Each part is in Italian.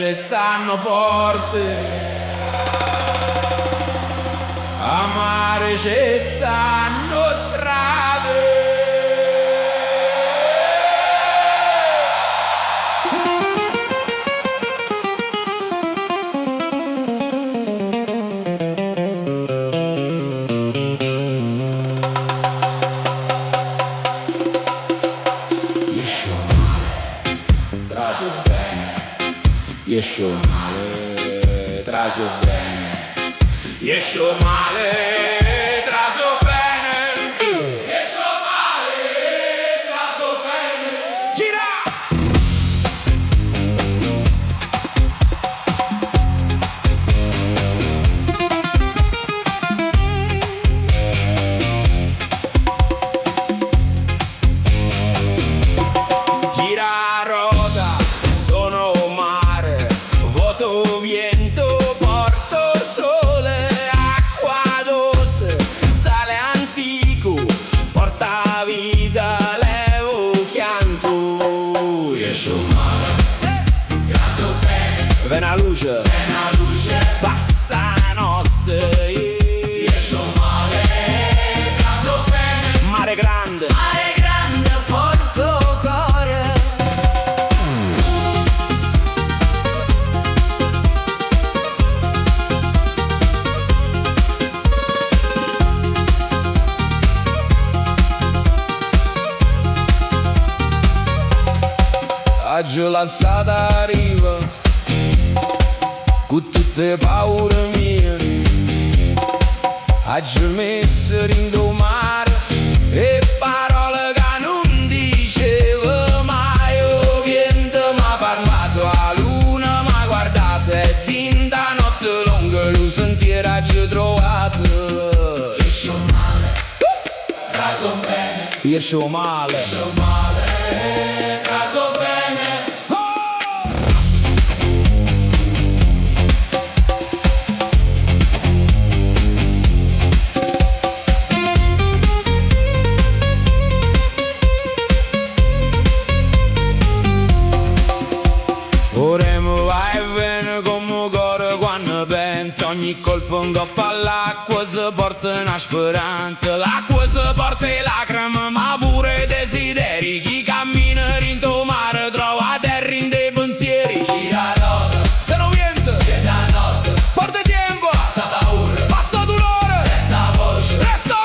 ci stanno porte, a mare ci stanno strade. Traso bene, esco male, traso bene, esco male, traso bene, esco male, traso bene. Gira! Gira roda, sono mare, vuoto viento, porto sole, acqua dolce, sale antico, porta vita, levo chianto. Esco male, caso bene, ve una luce, passa notte. Esco male, caso bene, mare grande, porto cuore. Oggi lassata arriva con tutte paure mie, oggi messo rindomare e parole che non dicevo mai. Oh, niente m'ha parlato, a luna m'ha guardato e tinta notte lunga lo sentiero ci trovato. Esco male, caso bene, esco male, caso bene. Ora mi va e viene come cuore quando penso. Ogni colpo in coppa all'acqua si porta una speranza. L'acqua si porta le lacrime ma pure i desideri. Chi cammina rinto mare trova terra in dei pensieri. Gira roda, se non viene, siete a notte, porta tempo, passa paura, passa dolore, resta voce, resta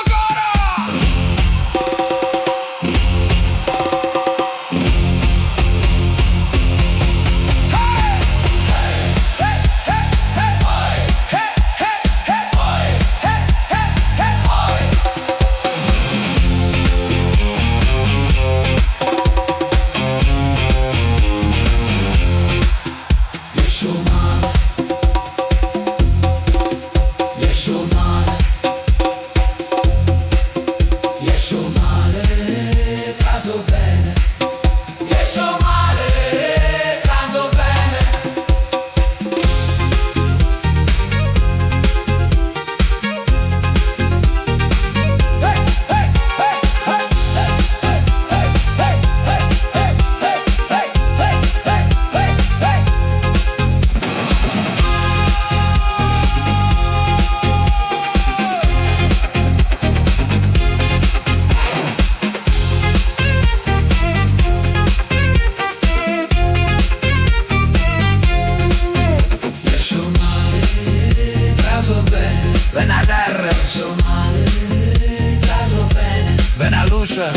Ven a luce,